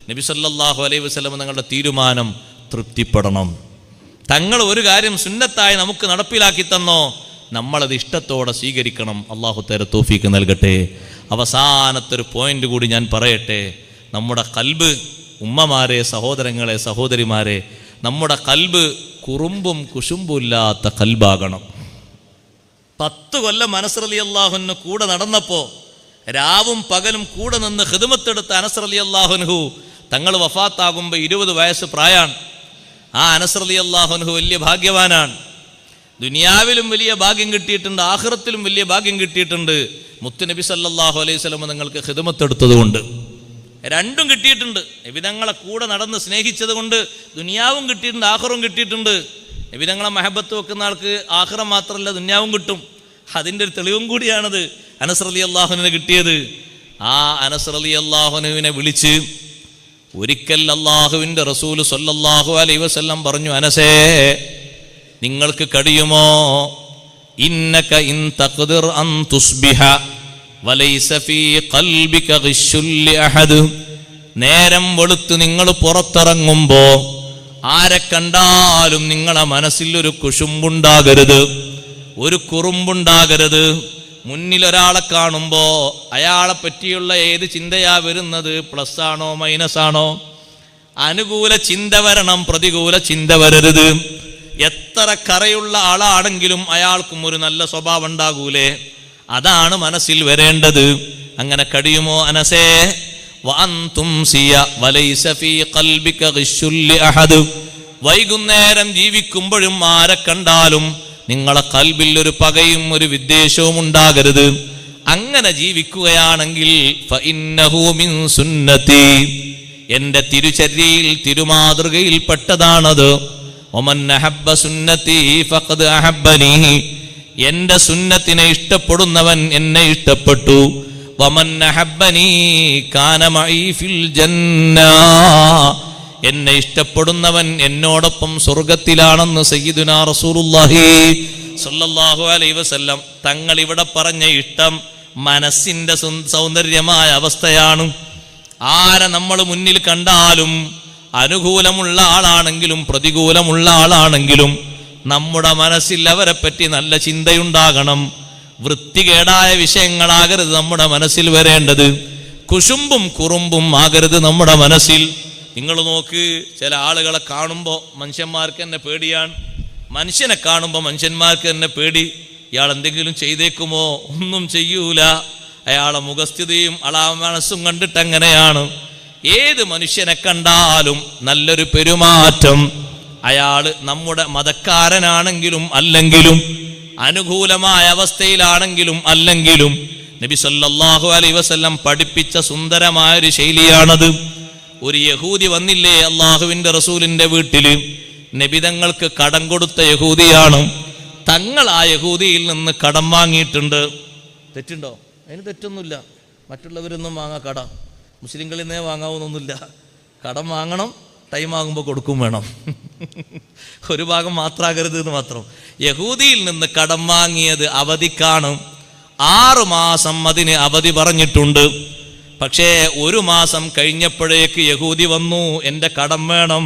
നബി സല്ലല്ലാഹു അലൈഹി വസല്ലം തങ്ങളുടെ തീരുമാനം തൃപ്തിപ്പെടണം. തങ്ങൾ ഒരു കാര്യം സുന്നത്തായി നമുക്ക് നടപ്പിലാക്കി തന്നോ, നമ്മളത് ഇഷ്ടത്തോടെ സ്വീകരിക്കണം. അള്ളാഹു തആല തൗഫീഖ് നൽകട്ടെ. അവസാനത്തൊരു പോയിന്റ് കൂടി ഞാൻ പറയട്ടെ. നമ്മുടെ ഖൽബ്, ഉമ്മമാരെ, സഹോദരങ്ങളെ, സഹോദരിമാരെ, നമ്മുടെ ഖൽബ് കുറുമ്പും കുശുമ്പും ഇല്ലാത്ത ഖൽബാകണം. 10 കൊല്ലം അനസ് റളിയല്ലാഹു അൻഹു കൂടെ നടന്നപ്പോൾ രാവും പകലും കൂടെ നിന്ന് ഖിദ്മത്തെടുത്ത അനസ് റളിയല്ലാഹു അൻഹു തങ്ങൾ വഫാത്താകുമ്പോൾ 20 വയസ്സ് പ്രായമാണ്. ആ അനസ് റളിയല്ലാഹു അൻഹു വലിയ ഭാഗ്യവാനാണ്. ദുനിയാവിലും വലിയ ഭാഗ്യം കിട്ടിയിട്ടുണ്ട്, ആഖിറത്തിലും വലിയ ഭാഗ്യം കിട്ടിയിട്ടുണ്ട്. മുത്തുനബി സല്ലല്ലാഹു അലൈഹി വസല്ലം നിങ്ങൾക്ക് ഖിദ്മത്തെടുത്തത് കൊണ്ട് രണ്ടും കിട്ടിയിട്ടുണ്ട്. നബി തങ്ങളെ കൂടെ നടന്ന് സ്നേഹിച്ചത് കൊണ്ട് ദുനിയാവും കിട്ടിയിട്ടുണ്ട്, ആഖിറവും കിട്ടിയിട്ടുണ്ട്. നബി തങ്ങളെ മഹബത്ത് വെക്കുന്ന ആൾക്ക് ആഖിറം മാത്രമല്ല ദുനിയാവും കിട്ടും. അതിൻ്റെ ഒരു തെളിവും കൂടിയാണത് അനസ് റളിയല്ലാഹു അൻഹുവിനെ കിട്ടിയത്. ആ അനസ് റളിയല്ലാഹു അൻഹുവിനെ വിളിച്ച് ഒരിക്കൽ അല്ലാഹുവിൻ്റെ റസൂൽ സ്വല്ലല്ലാഹു അലൈഹി വസല്ലം പറഞ്ഞു, അനസേ, നിങ്ങൾക്ക് കഴിയുമോ? ഇന്നക ഇൻ തഖ്ദിർ അൻ തുസ്ബിഹ വലൈസ ഫീ ഖൽബിക ഗിശ്ശുൽ ലിഅഹദ്. നേരം വെളുത്ത് നിങ്ങൾ പുറത്തിറങ്ങുമ്പോ ആരെ കണ്ടാലും നിങ്ങളെ മനസ്സിൽ ഒരു കുശുമ്പുണ്ടാകരുത്, ഒരു കുറുമ്പുണ്ടാകരുത്. മുന്നിൽ ഒരാളെ കാണുമ്പോ അയാളെ പറ്റിയുള്ള ഏത് ചിന്തയാ വരുന്നത്? പ്ലസ് ആണോ മൈനസ് ആണോ? അനുകൂല ചിന്ത വരണം, പ്രതികൂല ചിന്ത വരരുത്. എത്ര കറയുള്ള ആളാണെങ്കിലും അയാൾക്കും ഒരു നല്ല സ്വഭാവം ഉണ്ടാകൂലേ? അതാണ് മനസ്സിൽ വരേണ്ടത്. അങ്ങനെ കഴിയുമോ അനസേ? വൈകുന്നേരം ജീവിക്കുമ്പോഴും ആരെ കണ്ടാലും നിങ്ങളെ കൽബിൽ ഒരു പകയും ഒരു വിദ്വേഷവും ഉണ്ടാകരുത്. അങ്ങനെ ജീവിക്കുകയാണെങ്കിൽ ഫഇന്നഹു മിൻ സുന്നതി, എന്റെ തിരുചര്യയിൽ തിരുമാതൃകയിൽ പെട്ടതാണത്. വമൻ അഹബ്ബ സുന്നതി ഫഖദ് അഹബ്ബനി, എന്റെ സുന്നത്തിനെ ഇഷ്ടപ്പെടുന്നവൻ എന്നെ ഇഷ്ടപ്പെട്ടു. വമൻ അഹബ്ബനി കാന മഈ ഫിൽ ജന്ന, എന്നെ ഇഷ്ടപ്പെടുന്നവൻ എന്നോടൊപ്പം സ്വർഗത്തിലാണെന്ന് സയ്യിദുനാ റസൂലുള്ളാഹി സ്വല്ലല്ലാഹു അലൈഹി വസല്ലം തങ്ങൾ ഇവിടെ പറഞ്ഞ ഇഷ്ടം മനസ്സിന്റെ സൗന്ദര്യമായ അവസ്ഥയാണ്. ആരെ നമ്മൾ മുന്നിൽ കണ്ടാലും അനുകൂലമുള്ള ആളാണെങ്കിലും പ്രതികൂലമുള്ള ആളാണെങ്കിലും നമ്മുടെ മനസ്സിൽ അവരെ പറ്റി നല്ല ചിന്തയുണ്ടാകണം. വൃത്തികേടായ വിഷയങ്ങളാകരുത് നമ്മുടെ മനസ്സിൽ വരേണ്ടത്. കുശുമ്പും കുറുമ്പും ആകരുത് നമ്മുടെ മനസ്സിൽ. നിങ്ങൾ നോക്ക്, ചില ആളുകളെ കാണുമ്പോൾ മനുഷ്യന്മാർക്ക് തന്നെ പേടിയാണ്. മനുഷ്യനെ കാണുമ്പോൾ മനുഷ്യന്മാർക്ക് തന്നെ പേടി. ഇയാൾ എന്തെങ്കിലും ചെയ്തേക്കുമോ? ഒന്നും ചെയ്യൂല. അയാളെ മുഖസ്ഥിതിയും അളാ മനസ്സും കണ്ടിട്ട് അങ്ങനെയാണ്. ഏത് മനുഷ്യനെ കണ്ടാലും നല്ലൊരു പെരുമാറ്റം, അയാള് നമ്മുടെ മതക്കാരനാണെങ്കിലും അല്ലെങ്കിലും അനുകൂലമായ അവസ്ഥയിലാണെങ്കിലും അല്ലെങ്കിലും നബി സല്ലല്ലാഹു അലൈഹി വസല്ലം പഠിപ്പിച്ച സുന്ദരമായൊരു ശൈലിയാണത്. ഒരു യഹൂദി വന്നില്ലേ അള്ളാഹുവിന്റെ റസൂലിന്റെ വീട്ടില്, നബി തങ്ങൾക്ക് കടം കൊടുത്ത യഹൂദിയാണ്. തങ്ങൾ ആ യഹൂദിയിൽ നിന്ന് കടം വാങ്ങിയിട്ടുണ്ട്. തെറ്റുണ്ടോ? അതിന് തെറ്റൊന്നുമില്ല. മറ്റുള്ളവരൊന്നും വാങ്ങാം കടം, മുസ്ലിങ്ങളിൽ നിന്നേ വാങ്ങാവുന്നൊന്നുമില്ല. കടം വാങ്ങണം, ടൈം ആകുമ്പോൾ കൊടുക്കും വേണം. ഒരു ഭാഗം മാത്രമാകരുത് എന്ന് മാത്രം. യഹൂദിയിൽ നിന്ന് കടം വാങ്ങിയത് അവധിക്കാണ്. 6 മാസം അതിന് അവധി പറഞ്ഞിട്ടുണ്ട്. പക്ഷേ 1 മാസം കഴിഞ്ഞപ്പോഴേക്ക് യഹൂദി വന്നു, എൻ്റെ കടം വേണം,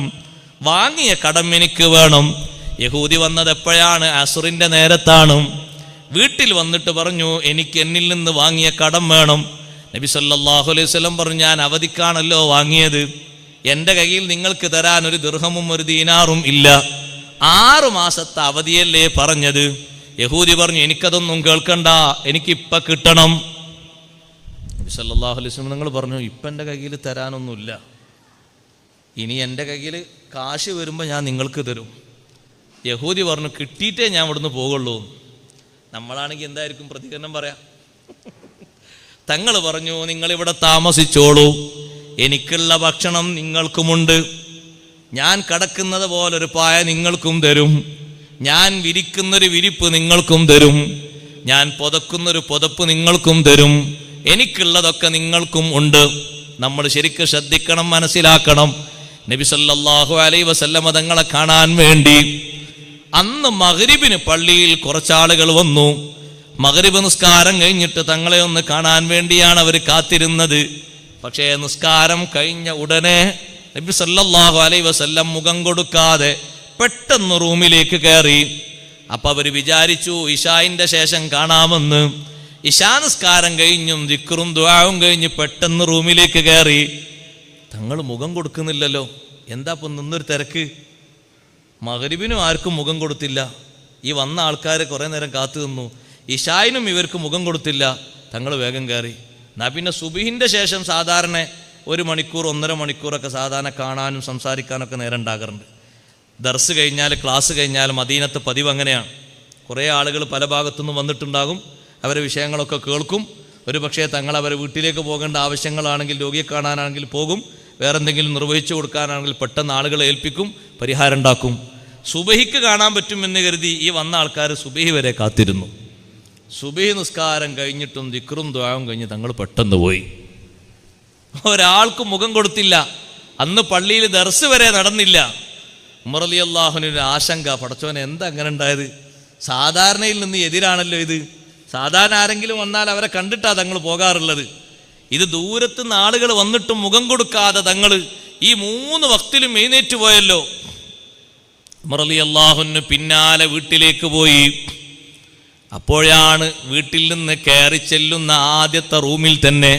വാങ്ങിയ കടം എനിക്ക് വേണം. യഹൂദി വന്നത് എപ്പോഴാണ്? അസുറിന്റെ നേരത്താണ്. വീട്ടിൽ വന്നിട്ട് പറഞ്ഞു, എനിക്ക് എന്നിൽ നിന്ന് വാങ്ങിയ കടം വേണം. നബി സല്ലല്ലാഹു അലൈഹി വസല്ലം പറഞ്ഞു, ഞാൻ അവധിക്കാണല്ലോ വാങ്ങിയത്, എൻ്റെ കയ്യിൽ നിങ്ങൾക്ക് തരാൻ ഒരു ദിർഹമും ഒരു ദീനാറും ഇല്ല. 6 മാസത്തെ അവധിയല്ലേ പറഞ്ഞത്. യഹൂദി പറഞ്ഞു, എനിക്കതൊന്നും കേൾക്കണ്ട, എനിക്കിപ്പ കിട്ടണം. നബി സല്ലല്ലാഹു അലൈഹി വസല്ലം നിങ്ങൾ പറഞ്ഞു, ഇപ്പം എൻ്റെ കയ്യിൽ തരാനൊന്നുമില്ല, ഇനി എൻ്റെ കയ്യിൽ കാശ് വരുമ്പോൾ ഞാൻ നിങ്ങൾക്ക് തരും. യഹൂദി പറഞ്ഞു, കിട്ടിയിട്ടേ ഞാൻ ഇവിടുന്ന് പോകുള്ളൂ. നമ്മളാണെങ്കിൽ എന്തായിരിക്കും പ്രതികരണം പറയാം? തങ്ങൾ പറഞ്ഞു, നിങ്ങളിവിടെ താമസിച്ചോളൂ, എനിക്കുള്ള ഭക്ഷണം നിങ്ങൾക്കുമുണ്ട്, ഞാൻ കിടക്കുന്നത് പോലൊരു പായ നിങ്ങൾക്കും തരും, ഞാൻ വിരിക്കുന്നൊരു വിരിപ്പ് നിങ്ങൾക്കും തരും, ഞാൻ പുതക്കുന്നൊരു പുതപ്പ് നിങ്ങൾക്കും തരും, എനിക്കുള്ളതൊക്കെ നിങ്ങൾക്കും ഉണ്ട്. നമ്മൾ ശരിക്കും ശ്രദ്ധിക്കണം, മനസ്സിലാക്കണം. നബി സല്ലല്ലാഹു അലൈഹി വസല്ലം തങ്ങളെ കാണാൻ വേണ്ടി അന്ന് മഗ്രിബിന് പള്ളിയിൽ കുറച്ചാളുകൾ വന്നു. മഗ്രിബ് നിസ്കാരം കഴിഞ്ഞിട്ട് തങ്ങളെ ഒന്ന് കാണാൻ വേണ്ടിയാണ് അവർ കാത്തിരുന്നത്. പക്ഷേ നിസ്കാരം കഴിഞ്ഞ ഉടനെ നബി സല്ലല്ലാഹു അലൈഹി വസല്ലം മുഖം കൊടുക്കാതെ പെട്ടെന്ന് റൂമിലേക്ക് കയറി. അപ്പൊ അവർ വിചാരിച്ചു ഇശായിന്റെ ശേഷം കാണാമെന്ന്. ഇശാ നിസ്കാരം കഴിഞ്ഞും ദിക്റും ദുആവും കഴിഞ്ഞ് പെട്ടെന്ന് റൂമിലേക്ക് കയറി. തങ്ങൾ മുഖം കൊടുക്കുന്നില്ലല്ലോ, എന്താ ഇപ്പം നിന്നൊരു തിരക്ക്? മഗ്രിബിനും ആർക്കും മുഖം കൊടുത്തില്ല. ഈ വന്ന ആൾക്കാർ കുറേ നേരം കാത്തു നിന്നു. ഇശായിനും ഇവർക്ക് മുഖം കൊടുത്തില്ല. തങ്ങൾ വേഗം കയറി. എന്നാ പിന്നെ സുബഹിൻ്റെ ശേഷം സാധാരണ 1 മണിക്കൂർ 1.5 മണിക്കൂറൊക്കെ സാധാരണ കാണാനും സംസാരിക്കാനൊക്കെ നേരം ഉണ്ടാകാറുണ്ട്. ദർസ് കഴിഞ്ഞാൽ, ക്ലാസ് കഴിഞ്ഞാൽ മദീനത്ത് പതിവ് അങ്ങനെയാണ്. കുറേ ആളുകൾ പല ഭാഗത്തുനിന്നും വന്നിട്ടുണ്ടാകും. അവരെ വിഷയങ്ങളൊക്കെ കേൾക്കും. ഒരു പക്ഷേ തങ്ങൾ അവരെ വീട്ടിലേക്ക് പോകേണ്ട ആവശ്യങ്ങളാണെങ്കിൽ, രോഗിയെ കാണാനാണെങ്കിൽ പോകും. വേറെ എന്തെങ്കിലും നിർവഹിച്ചു കൊടുക്കാനാണെങ്കിൽ പെട്ടെന്ന് ആളുകളെ ഏൽപ്പിക്കും, പരിഹാരം ഉണ്ടാക്കും. സുബഹിക്ക് കാണാൻ പറ്റുമെന്ന് കരുതി ഈ വന്ന ആൾക്കാർ സുബഹി വരെ കാത്തിരുന്നു. സുബഹി നിസ്കാരം കഴിഞ്ഞിട്ടും ദിക്റും ദുആവും കഴിഞ്ഞ് തങ്ങൾ പെട്ടെന്ന് പോയി. ഒരാൾക്കും മുഖം കൊടുത്തില്ല. അന്ന് പള്ളിയിൽ ദർസ് വരെ നടന്നില്ല. ഉമർ റളിയല്ലാഹുവിന് ആശങ്ക, പടച്ചോനെ എന്താ അങ്ങനെ ഉണ്ടായത്? സാധാരണയിൽ നിന്ന് എതിരാണല്ലോ ഇത്. സാധാരണ ആരെങ്കിലും വന്നാൽ അവരെ കണ്ടിട്ടാ തങ്ങൾ പോകാറുള്ളത്. ഇത് ദൂരത്തുനിന്ന് ആളുകൾ വന്നിട്ടും മുഖം കൊടുക്കാതെ തങ്ങൾ ഈ 3 വക്തിലും എഴുന്നേറ്റ് പോയല്ലോ. ഉമർ റളിയല്ലാഹുവിന് പിന്നാലെ വീട്ടിലേക്ക് പോയി. അപ്പോഴാണ് വീട്ടിൽ നിന്ന് കയറി ചെല്ലുന്ന ആദ്യത്തെ റൂമിൽ തന്നെ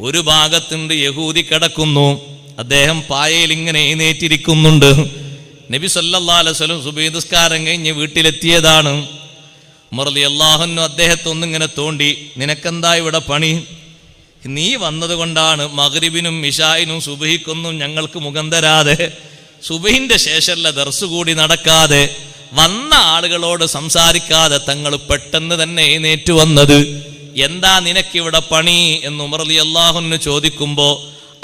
ഒരു ഭാഗത്തുണ്ട് യഹൂദി കിടക്കുന്നു. അദ്ദേഹം പായയിൽ ഇങ്ങനെ എഴുന്നേറ്റിരിക്കുന്നുണ്ട്. നബി സല്ലല്ലാഹു അലൈഹി വസല്ലം സുബഹി നിസ്കാരം കഴിഞ്ഞ് വീട്ടിലെത്തിയതാണ്. ഉമർ റളിയല്ലാഹു അൻഹു അദ്ദേഹത്തെ ഒന്നിങ്ങനെ തോണ്ടി, നിനക്കെന്താ ഇവിടെ പണി? നീ വന്നത് കൊണ്ടാണ് മഗ്രിബിനും ഇശായിനും സുബഹിക്കൊന്നും ഞങ്ങൾക്ക് മുഖം തരാതെ, സുബഹിന്റെ ശേഷമുള്ള ദർസ് കൂടി നടക്കാതെ, വന്ന ആളുകളോട് സംസാരിക്കാതെ തങ്ങൾ പെട്ടെന്ന് തന്നെ എഴുന്നേറ്റ് വന്നത്. എന്താ നിനക്കിവിടെ പണി എന്ന് ഉമർ റളിയല്ലാഹു അൻഹു ചോദിക്കുമ്പോൾ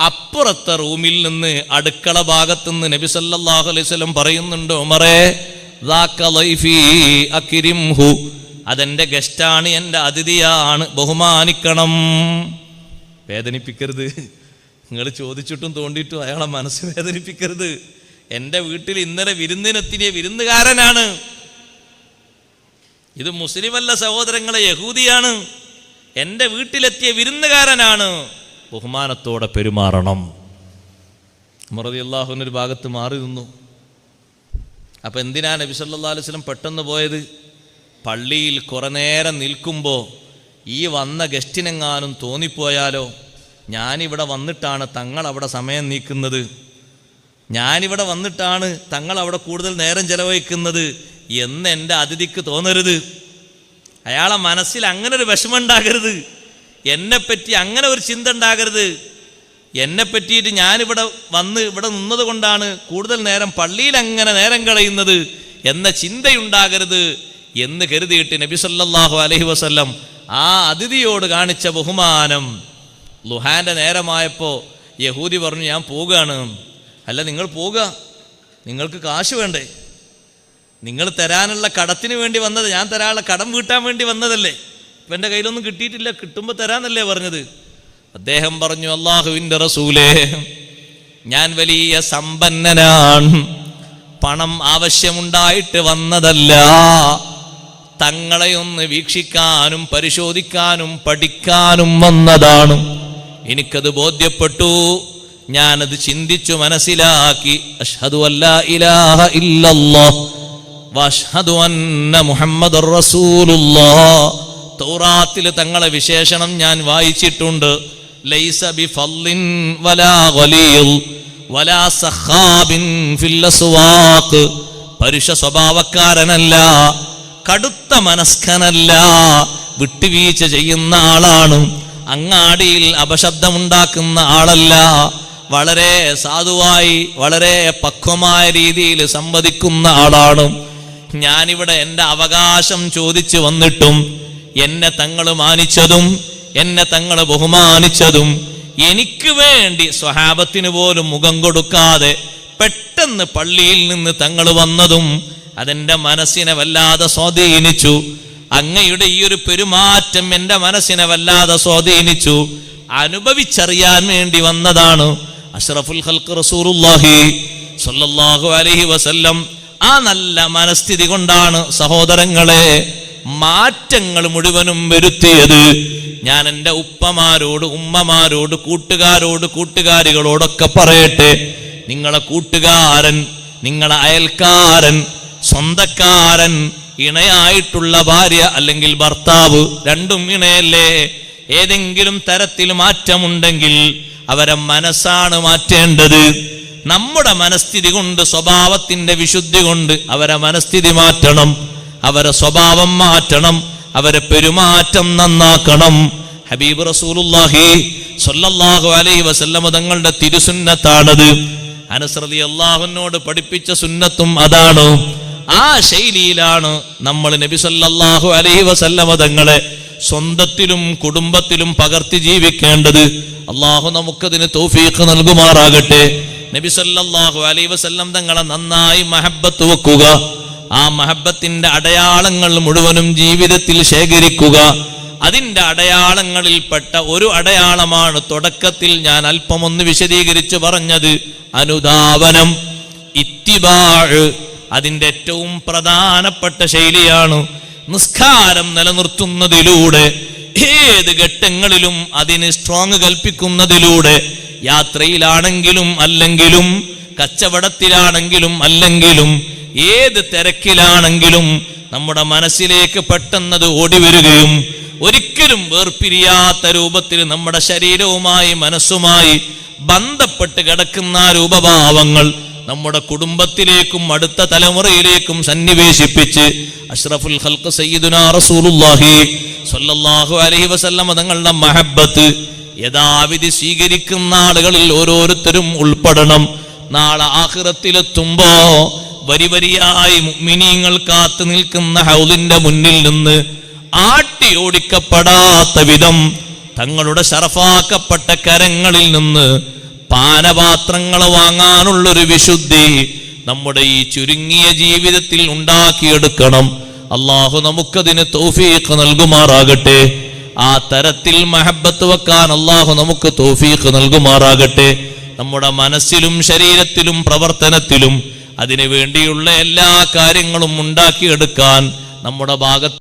അപ്പുറത്തെ റൂമിൽ നിന്ന്, അടുക്കള ഭാഗത്തുനിന്ന് നബി സല്ലല്ലാഹു അലൈഹി വസല്ലം പറയുന്നുണ്ട്, ഉമറേ ദാക ലൈഫി അക്രിംഹു, അതെന്റെ ഗസ്റ്റാണ്, എൻ്റെ അതിഥിയാണ്, ബഹുമാനിക്കണം, വേദനിപ്പിക്കരുത്. നിങ്ങൾ ചോദിച്ചിട്ടും തോണ്ടിയിട്ടും അയാളെ മനസ്സ് വേദനിപ്പിക്കരുത്. എൻ്റെ വീട്ടിൽ ഇന്നലെ വിരുന്നിനെത്തിയ വിരുന്നുകാരനാണ്. ഇത് മുസ്ലിമല്ല സഹോദരങ്ങളെ, യഹൂദിയാണ്. എൻ്റെ വീട്ടിലെത്തിയ വിരുന്നുകാരനാണ്, ബഹുമാനത്തോടെ പെരുമാറണം. ഉമർ റളിയല്ലാഹു അൻഹു ഒരു ഭാഗത്ത് മാറി നിന്നു. അപ്പം എന്തിനാ നബി സല്ലല്ലാഹു അലൈഹി വസല്ലം പെട്ടെന്ന് പോയത്? പള്ളിയിൽ കുറെ നേരം നിൽക്കുമ്പോൾ ഈ വന്ന ഗസ്റ്റിനെങ്ങാനും തോന്നിപ്പോയാലോ, ഞാനിവിടെ വന്നിട്ടാണ് തങ്ങൾ അവിടെ സമയം നീക്കുന്നത്, ഞാനിവിടെ വന്നിട്ടാണ് തങ്ങൾ അവിടെ കൂടുതൽ നേരം ചെലവഴിക്കുന്നത് എന്ന് എൻ്റെ അതിഥിക്ക് തോന്നരുത്. അയാളെ മനസ്സിൽ അങ്ങനെ ഒരു വിഷമം ഉണ്ടാകരുത്. എന്നെപ്പറ്റി അങ്ങനെ ഒരു ചിന്ത ഉണ്ടാകരുത്. എന്നെ പറ്റിയിട്ട് ഞാനിവിടെ വന്ന് ഇവിടെ നിന്നത് കൊണ്ടാണ് കൂടുതൽ നേരം പള്ളിയിൽ അങ്ങനെ നേരം കളയുന്നത് എന്ന ചിന്തയുണ്ടാകരുത് എന്ന് കരുതിയിട്ട് നബി സല്ലല്ലാഹു അലൈഹി വസല്ലം ആ അതിഥിയോട് കാണിച്ച ബഹുമാനം. ളുഹാന്റെ നേരമായപ്പോൾ യഹൂദി പറഞ്ഞു, ഞാൻ പോവുകയാണ്. അല്ല, നിങ്ങൾ പോവുക, നിങ്ങൾക്ക് കാശ് വേണ്ടേ? നിങ്ങൾ തരാനുള്ള കടത്തിന് വേണ്ടി വന്നത്, ഞാൻ തരാനുള്ള കടം വീട്ടാൻ വേണ്ടി വന്നതല്ലേ? ഇപ്പം എൻ്റെ കയ്യിലൊന്നും കിട്ടിയിട്ടില്ല, കിട്ടുമ്പോൾ തരാന്നല്ലേ പറഞ്ഞത്? അദ്ദേഹം പറഞ്ഞു, അല്ലാഹുവിൻ്റെ റസൂലേ, ഞാൻ വലിയ സമ്പന്നനാണ്, പണം ആവശ്യമുണ്ടായിട്ട് വന്നതല്ല, തങ്ങളെ ഒന്ന് വീക്ഷിക്കാനും പരിശോധിക്കാനും പഠിക്കാനും വന്നതാണ്. എനിക്കത് ബോധ്യപ്പെട്ടു, ഞാനത് ചിന്തിച്ചു മനസ്സിലാക്കി. അഷ്ഹദു അല്ലാ ഇലാഹ ഇല്ലല്ലാഹ് വഅഷ്ഹദു അന്ന മുഹമ്മദുർ റസൂലുള്ളാഹ്. തൗറാത്തിൽ തങ്ങളെ വിശേഷണം ഞാൻ വായിച്ചിട്ടുണ്ട്. ലൈസ ബിഫള്ളിൻ വലാ ഗലീൽ വലാ സഖാബിൻ ഫിൽ അസ്വാഖ്. പരുഷ സ്വഭാവക്കാരനല്ല, കടുത്ത മനസ്കനല്ല, വിട്ടുവീഴ്ച ചെയ്യുന്ന ആളാണ്, അങ്ങാടിയിൽ അപശബ്ദമുണ്ടാക്കുന്ന ആളല്ല, വളരെ സാധുവായി വളരെ പക്വമായ രീതിയിൽ സംവദിക്കുന്ന ആളാണ്. ഞാനിവിടെ എൻ്റെ അവകാശം ചോദിച്ചു വന്നിട്ടും എന്നെ തങ്ങൾ മാനിച്ചതും എന്നെ തങ്ങൾ ബഹുമാനിച്ചതും, എനിക്ക് വേണ്ടി സ്വഹാബത്തിന് പോലും മുഖം കൊടുക്കാതെ പെട്ടെന്ന് പള്ളിയിൽ നിന്ന് തങ്ങൾ വന്നതും അതെന്റെ മനസ്സിനെ വല്ലാതെ സ്വാധീനിച്ചു. അങ്ങയുടെ ഈ ഒരു പെരുമാറ്റം എൻ്റെ മനസ്സിനെ വല്ലാതെ സ്വാധീനിച്ചു. അനുഭവിച്ചറിയാൻ വേണ്ടി വന്നതാണ്. അഷ്റഫുൽ ഖൽഖ് റസൂലുള്ളാഹി സ്വല്ലല്ലാഹു അലൈഹി വസല്ലം ആ നല്ല മനസ്ഥിതി കൊണ്ടാണ് സഹോദരങ്ങളെ മാറ്റങ്ങൾ മുഴുവനും വരുത്തിയത്. ഞാൻ എൻ്റെ ഉപ്പമാരോട്, ഉമ്മമാരോട്, കൂട്ടുകാരോട്, കൂട്ടുകാരികളോടൊക്കെ പറയട്ടെ, നിങ്ങളെ കൂട്ടുകാരൻ, നിങ്ങളെ അയൽക്കാരൻ, സ്വന്തക്കാരൻ, ഇണയായിട്ടുള്ള ഭാര്യ അല്ലെങ്കിൽ ഭർത്താവ്, രണ്ടും ഇണയല്ലേ, ഏതെങ്കിലും തരത്തിൽ മാറ്റമുണ്ടെങ്കിൽ അവരെ മനസ്സാണ് മാറ്റേണ്ടത്. നമ്മുടെ മനസ്ഥിതി കൊണ്ട്, സ്വഭാവത്തിന്റെ വിശുദ്ധി കൊണ്ട് അവരെ മനസ്ഥിതി മാറ്റണം, അവരെ സ്വഭാവം മാറ്റണം, അവരെ പെരുമാറ്റം നന്നാക്കണം. ഹബീബ് റസൂലുള്ളാഹി സ്വല്ലല്ലാഹു അലൈഹി വസല്ലം തങ്ങളുടെ തിരുസുന്നത്താണത്. അനസ് റളിയല്ലാഹു അൻഹുവിനോട് പഠിപ്പിച്ച സുന്നത്തും അതാണ്. ആ ശൈലിയിലാണ് നമ്മൾ നബി സല്ലല്ലാഹു അലൈഹി വസല്ലം തങ്ങളെ സ്വന്തത്തിലും കുടുംബത്തിലും പകർത്തി ജീവിക്കേണ്ടത്. അള്ളാഹു നമുക്കതിന് തൗഫീഖ് നൽകുമാറാകട്ടെ. നബി സല്ലല്ലാഹു അലൈഹി വസല്ലം തങ്ങളെ നന്നായി മഹബ്ബത്ത് വെക്കുക, ആ മഹബ്ബത്തിന്റെ അടയാളങ്ങൾ മുഴുവനും ജീവിതത്തിൽ ശേഖരിക്കുക. അതിന്റെ അടയാളങ്ങളിൽപ്പെട്ട ഒരു അടയാളമാണ് തുടക്കത്തിൽ ഞാൻ അല്പമൊന്ന് വിശദീകരിച്ചു പറഞ്ഞത്, അനുധാവനം, ഇത്തിബാഅ്. അതിന്റെ ഏറ്റവും പ്രധാനപ്പെട്ട ശൈലിയാണ് നിസ്കാരം നിലനിർത്തുന്നതിലൂടെ, ഏത് ഘട്ടങ്ങളിലും അതിന് സ്ട്രോങ് കൽപ്പിക്കുന്നതിലൂടെ, യാത്രയിലാണെങ്കിലും അല്ലെങ്കിലും, കച്ചവടത്തിലാണെങ്കിലും അല്ലെങ്കിലും, ഏത് തിരക്കിലാണെങ്കിലും നമ്മുടെ മനസ്സിലേക്ക് പെട്ടെന്നത് ഓടിവരികയും ഒരിക്കലും വേർപിരിയാത്ത രൂപത്തിൽ നമ്മുടെ ശരീരവുമായി മനസ്സുമായി ബന്ധപ്പെട്ട് കിടക്കുന്ന രൂപഭാവങ്ങൾ നമ്മുടെ കുടുംബത്തിലേക്കും അടുത്ത തലമുറയിലേക്കും സന്നിവേശിപ്പിച്ച് അഷ്റഫുൽ ഖൽഖ് സയ്യിദുനാ റസൂലുള്ളാഹി സ്വല്ലല്ലാഹു അലൈഹി വസല്ലം തങ്ങളുടെ മഹബ്ബത്ത് യഥാവിധി സ്വീകരിക്കുന്ന ആളുകളിൽ ഓരോരുത്തരും ഉൾപ്പെടണം. നാളെ ആഖിറത്തിലെത്തുമ്പോ വരി വരിയായി മുഅ്മിനീങ്ങൾ കാത്തു നിൽക്കുന്ന ഹൗദിന്റെ മുന്നിൽ നിന്ന് ആട്ടി ഓടിക്കപ്പെടാത്ത വിധം തങ്ങളുടെ ശറഫാക്കപ്പെട്ട കരങ്ങളിൽ നിന്ന് പാനപാത്രങ്ങൾ വാങ്ങാനുള്ളൊരു വിശുദ്ധി നമ്മുടെ ഈ ചുരുങ്ങിയ ജീവിതത്തിൽ ഉണ്ടാക്കിയെടുക്കണം. അള്ളാഹു നമുക്കതിന് തൗഫീഖ് നൽകുമാറാകട്ടെ. ആ തരത്തിൽ മഹബ്ബത്ത് വെക്കാൻ അള്ളാഹു നമുക്ക് തൗഫീഖ് നൽകുമാറാകട്ടെ. നമ്മുടെ മനസ്സിലും ശരീരത്തിലും പ്രവർത്തനത്തിലും അതിനു വേണ്ടിയുള്ള എല്ലാ കാര്യങ്ങളും ഉണ്ടാക്കിയെടുക്കാൻ നമ്മുടെ ഭാഗത്ത്